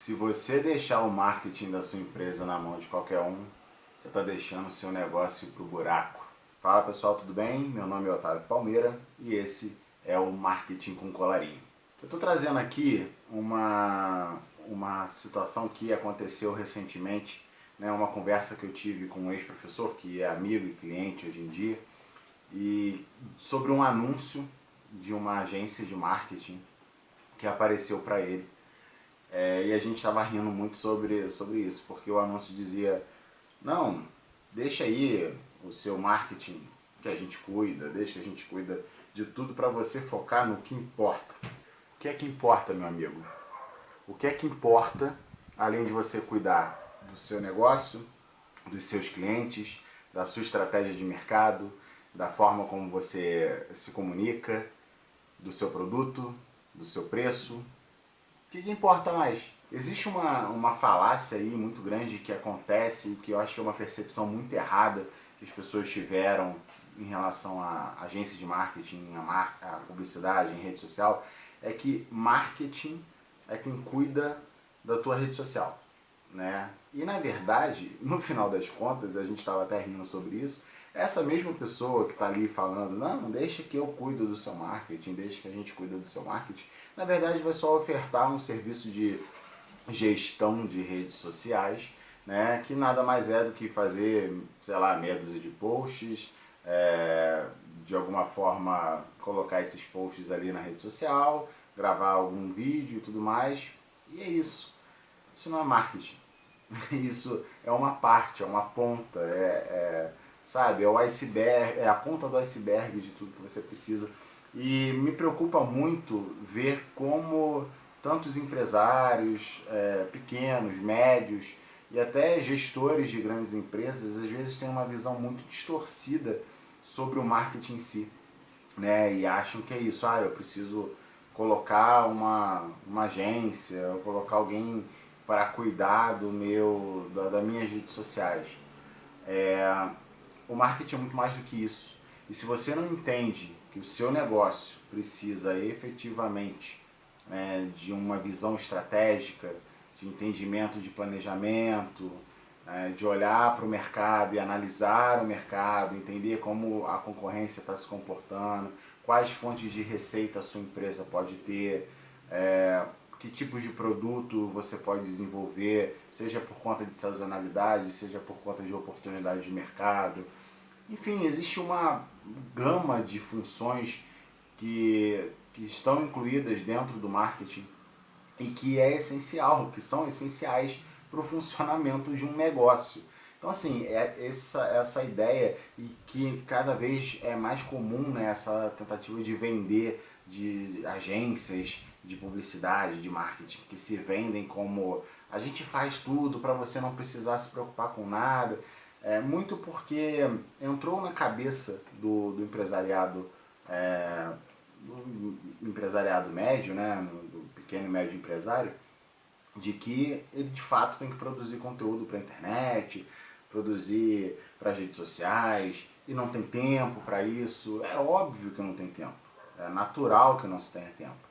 Se você deixar o marketing da sua empresa na mão de qualquer um, você está deixando o seu negócio para o buraco. Fala pessoal, tudo bem? Meu nome é Otávio Palmeira e esse é o Marketing com Colarinho. Eu estou trazendo aqui uma situação que aconteceu recentemente, né, uma conversa que eu tive com um ex-professor que é amigo e cliente hoje em dia, e sobre um anúncio de uma agência de marketing que apareceu para ele. E a gente estava rindo muito sobre isso, porque o anúncio dizia: não, deixa aí o seu marketing que a gente cuida, deixa que a gente cuida de tudo para você focar no que importa. O que é que importa, meu amigo? O que é que importa, além de você cuidar do seu negócio, dos seus clientes, da sua estratégia de mercado, da forma como você se comunica, do seu produto, do seu preço? O que importa mais? Existe uma falácia aí muito grande que acontece, que eu acho que é uma percepção muito errada que as pessoas tiveram em relação à agência de marketing, à publicidade em rede social, é que marketing é quem cuida da tua rede social, né? E na verdade, no final das contas, a gente estava até rindo sobre isso, essa mesma pessoa que está ali falando, não, deixa que eu cuido do seu marketing, deixa que a gente cuida do seu marketing, na verdade vai só ofertar um serviço de gestão de redes sociais, né, que nada mais é do que fazer, sei lá, meia dúzia de posts, de alguma forma colocar esses posts ali na rede social, gravar algum vídeo e tudo mais, e é isso. Isso não é marketing. Isso é uma parte, é uma ponta, sabe, é o iceberg, é a ponta do iceberg de tudo que você precisa. E me preocupa muito ver como tantos empresários, pequenos, médios e até gestores de grandes empresas, às vezes têm uma visão muito distorcida sobre o marketing em si, né? E acham que é isso, eu preciso colocar uma agência, eu colocar alguém para cuidar das minhas redes sociais. O marketing é muito mais do que isso. E se você não entende que o seu negócio precisa efetivamente, de uma visão estratégica, de entendimento de planejamento, de olhar para o mercado e analisar o mercado, entender como a concorrência está se comportando, quais fontes de receita a sua empresa pode ter, que tipos de produto você pode desenvolver, seja por conta de sazonalidade, seja por conta de oportunidade de mercado. Enfim, existe uma gama de funções que estão incluídas dentro do marketing e que é essencial, que são essenciais para o funcionamento de um negócio. Então, assim, essa ideia, e que cada vez é mais comum, né, essa tentativa de vender de agências de publicidade, de marketing, que se vendem como a gente faz tudo para você não precisar se preocupar com nada. Muito porque entrou na cabeça do empresariado, do empresariado médio, né, do pequeno e médio empresário, de que ele de fato tem que produzir conteúdo para a internet, produzir para as redes sociais, e não tem tempo para isso. É óbvio que não tem tempo, é natural que não se tenha tempo,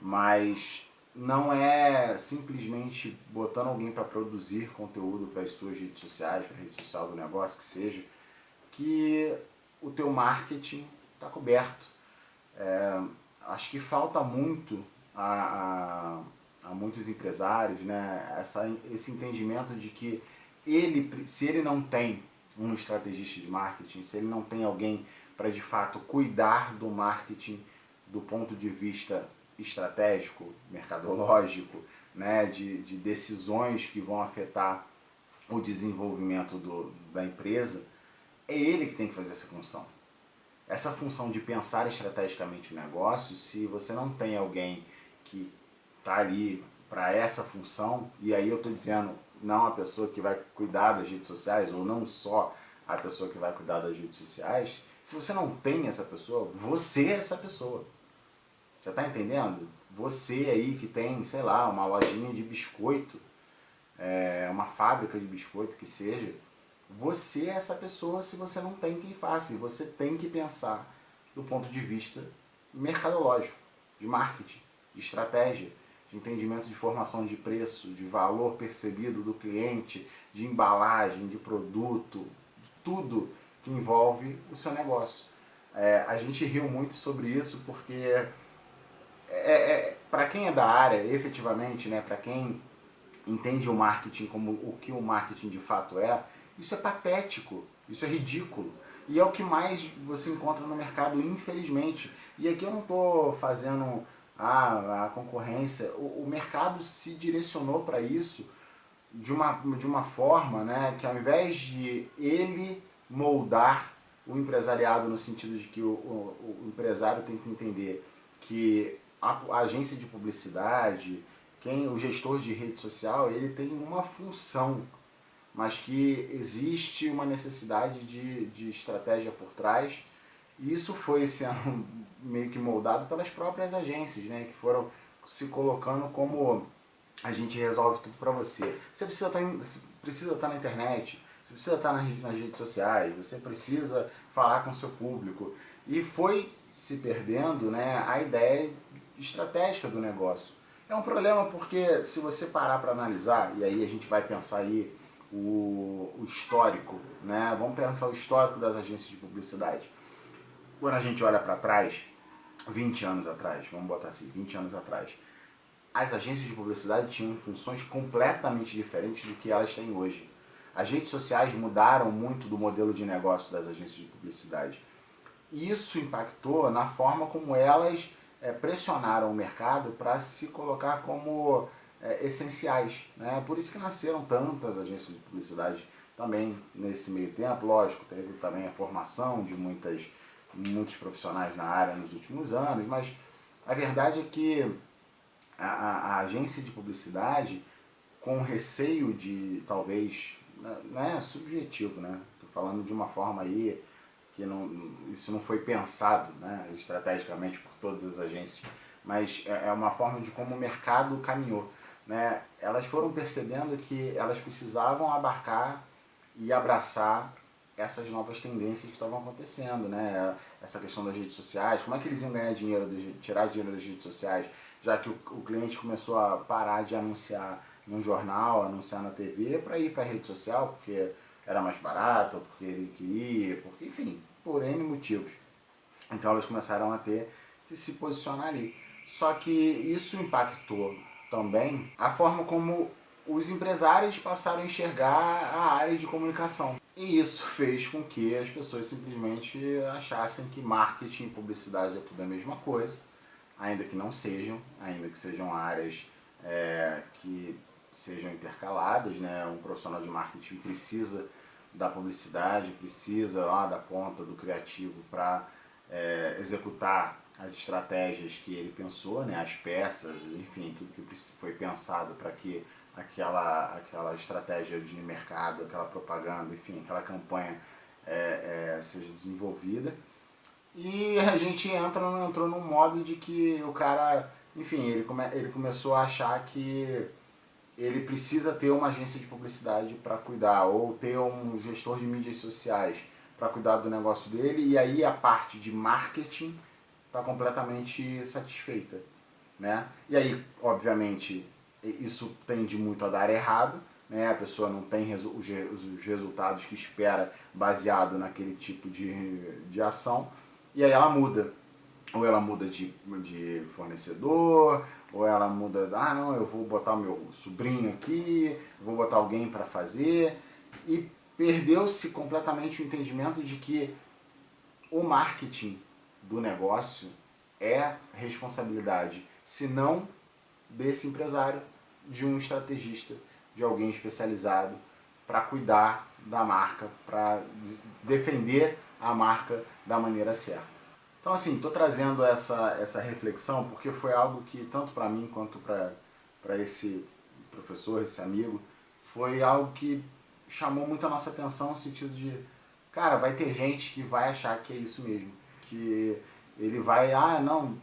mas não é simplesmente botando alguém para produzir conteúdo para as suas redes sociais, para a rede social do negócio que seja, que o teu marketing está coberto. Acho que falta muito a muitos empresários, né, esse entendimento de que se ele não tem um estrategista de marketing, se ele não tem alguém para de fato cuidar do marketing do ponto de vista estratégico, mercadológico, né, de decisões que vão afetar o desenvolvimento da empresa, é ele que tem que fazer essa função. Essa função de pensar estrategicamente o negócio, se você não tem alguém que está ali para essa função, e aí eu estou dizendo não a pessoa que vai cuidar das redes sociais, ou não só a pessoa que vai cuidar das redes sociais, se você não tem essa pessoa, você é essa pessoa. Você está entendendo? Você aí que tem, sei lá, uma lojinha de biscoito, uma fábrica de biscoito que seja, você é essa pessoa se você não tem quem faça. E você tem que pensar do ponto de vista mercadológico, de marketing, de estratégia, de entendimento de formação de preço, de valor percebido do cliente, de embalagem, de produto, de tudo que envolve o seu negócio. A gente riu muito sobre isso porque para quem é da área, efetivamente, né, para quem entende o marketing como o que o marketing de fato é, isso é patético, isso é ridículo. E é o que mais você encontra no mercado, infelizmente. E aqui eu não estou fazendo a concorrência, o mercado se direcionou para isso de uma forma, né, que ao invés de ele moldar o empresariado no sentido de que o empresário tem que entender que a agência de publicidade, o gestor de rede social, ele tem uma função, mas que existe uma necessidade de estratégia por trás, e isso foi sendo meio que moldado pelas próprias agências, né, que foram se colocando como a gente resolve tudo para você. Você precisa estar na internet, você precisa estar nas redes sociais, você precisa falar com o seu público. E foi se perdendo, né, a ideia estratégica do negócio. É um problema porque se você parar para analisar, e aí a gente vai pensar aí o histórico, né? Vamos pensar o histórico das agências de publicidade. Quando a gente olha para trás, 20 anos atrás, vamos botar assim, 20 anos atrás, as agências de publicidade tinham funções completamente diferentes do que elas têm hoje. As redes sociais mudaram muito do modelo de negócio das agências de publicidade. E isso impactou na forma como elas pressionaram o mercado para se colocar como essenciais, né? Por isso que nasceram tantas agências de publicidade também nesse meio tempo. Lógico, teve também a formação de muitos profissionais na área nos últimos anos, mas a verdade é que a agência de publicidade, com receio de, talvez, não é subjetivo, né? Estou falando de uma forma aí que isso não foi pensado, né, estrategicamente por todas as agências, mas é uma forma de como o mercado caminhou, né? Elas foram percebendo que elas precisavam abarcar e abraçar essas novas tendências que estavam acontecendo, né? Essa questão das redes sociais, como é que eles iam ganhar dinheiro, tirar dinheiro das redes sociais, já que o cliente começou a parar de anunciar no jornal, anunciar na TV, para ir para a rede social, porque era mais barato, porque ele queria, porque, enfim, por N motivos. Então elas começaram a ter que se posicionar ali. Só que isso impactou também a forma como os empresários passaram a enxergar a área de comunicação. E isso fez com que as pessoas simplesmente achassem que marketing e publicidade é tudo a mesma coisa, ainda que não sejam, ainda que sejam áreas que sejam intercaladas, né? Um profissional de marketing precisa da publicidade, precisa lá da ponta do criativo para executar as estratégias que ele pensou, né? As peças, enfim, tudo que foi pensado para que aquela estratégia de mercado, aquela propaganda, enfim, aquela campanha seja desenvolvida. E a gente entrou num modo de que o cara, enfim, ele começou a achar que ele precisa ter uma agência de publicidade para cuidar, ou ter um gestor de mídias sociais para cuidar do negócio dele, e aí a parte de marketing está completamente satisfeita, né? E aí, obviamente, isso tende muito a dar errado, né? A pessoa não tem os resultados que espera baseado naquele tipo de ação, e aí ela muda. Ou ela muda de fornecedor, ou ela muda, não, eu vou botar o meu sobrinho aqui, vou botar alguém para fazer, e perdeu-se completamente o entendimento de que o marketing do negócio é responsabilidade, se não desse empresário, de um estrategista, de alguém especializado para cuidar da marca, para defender a marca da maneira certa. Então, assim, estou trazendo essa reflexão porque foi algo que, tanto para mim quanto para esse professor, esse amigo, foi algo que chamou muito a nossa atenção no sentido de, cara, vai ter gente que vai achar que é isso mesmo, que ele vai, não,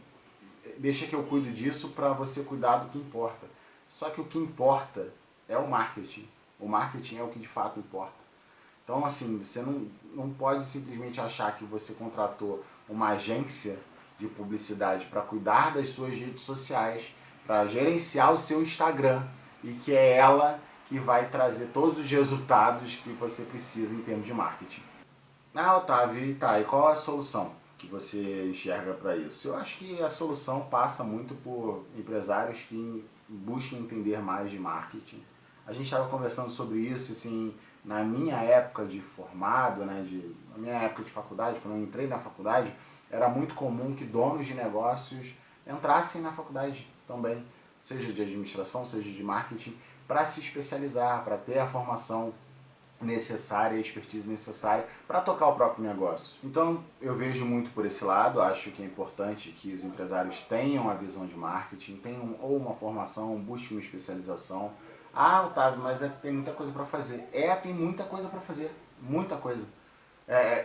deixa que eu cuido disso para você cuidar do que importa. Só que o que importa é o marketing. O marketing é o que de fato importa. Então, assim, você não pode simplesmente achar que você contratou uma agência de publicidade para cuidar das suas redes sociais, para gerenciar o seu Instagram e que é ela que vai trazer todos os resultados que você precisa em termos de marketing. Ah, Otávio, tá, e qual é a solução que você enxerga para isso? Eu acho que a solução passa muito por empresários que busquem entender mais de marketing. A gente estava conversando sobre isso, assim, na minha época de formado, né, na minha época de faculdade, quando eu entrei na faculdade, era muito comum que donos de negócios entrassem na faculdade também, seja de administração, seja de marketing, para se especializar, para ter a formação necessária, a expertise necessária para tocar o próprio negócio. Então eu vejo muito por esse lado, acho que é importante que os empresários tenham a visão de marketing, tenham ou uma formação, busquem uma especialização. Ah, Otávio, mas tem muita coisa para fazer. Tem muita coisa para fazer, muita coisa.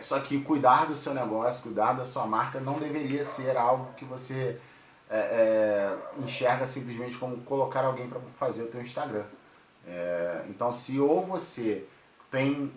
Só que cuidar do seu negócio, cuidar da sua marca não deveria ser algo que você enxerga simplesmente como colocar alguém para fazer o teu Instagram. Então se ou você tem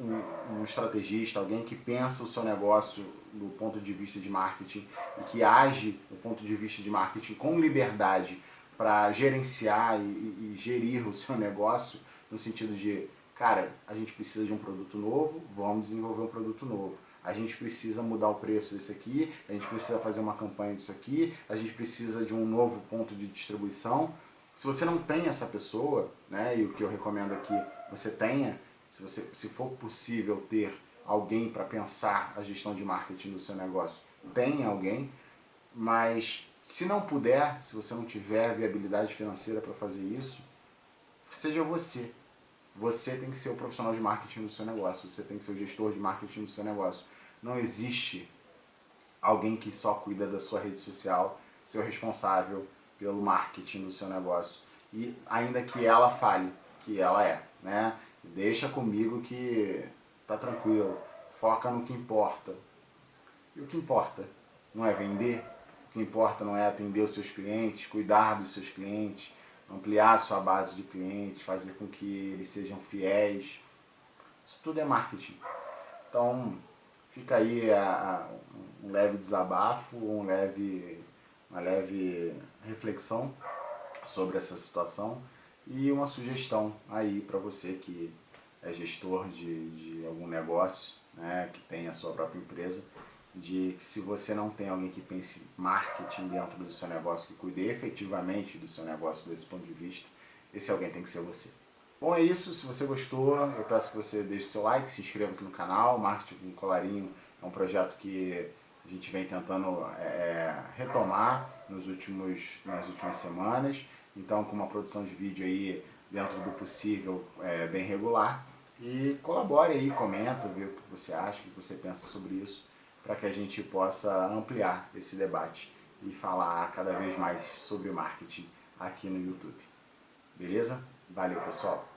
um estrategista, alguém que pensa o seu negócio do ponto de vista de marketing e que age do ponto de vista de marketing com liberdade para gerenciar e gerir o seu negócio, no sentido de, cara, a gente precisa de um produto novo, vamos desenvolver um produto novo. A gente precisa mudar o preço desse aqui, a gente precisa fazer uma campanha disso aqui, a gente precisa de um novo ponto de distribuição. Se você não tem essa pessoa, né, e o que eu recomendo é que você tenha, se for possível ter alguém para pensar a gestão de marketing do seu negócio, tenha alguém, mas se não puder, se você não tiver viabilidade financeira para fazer isso, seja você. Você tem que ser o profissional de marketing do seu negócio, você tem que ser o gestor de marketing do seu negócio. Não existe alguém que só cuida da sua rede social, ser o responsável pelo marketing do seu negócio. E ainda que ela fale que ela é, né? Deixa comigo que tá tranquilo, foca no que importa. E o que importa não é vender, o que importa não é atender os seus clientes, cuidar dos seus clientes, ampliar a sua base de clientes, fazer com que eles sejam fiéis. Isso tudo é marketing. Então fica aí um leve desabafo, uma leve reflexão sobre essa situação e uma sugestão aí para você que é gestor de algum negócio, né, que tem a sua própria empresa, de que se você não tem alguém que pense marketing dentro do seu negócio, que cuide efetivamente do seu negócio desse ponto de vista, esse alguém tem que ser você. Bom, é isso. Se você gostou, eu peço que você deixe seu like, se inscreva aqui no canal. Marketing com Colarinho é um projeto que a gente vem tentando retomar nas últimas semanas. Então, com uma produção de vídeo aí dentro do possível, bem regular. E colabore aí, comenta, vê o que você acha, o que você pensa sobre isso, para que a gente possa ampliar esse debate e falar cada vez mais sobre marketing aqui no YouTube. Beleza? Valeu, pessoal!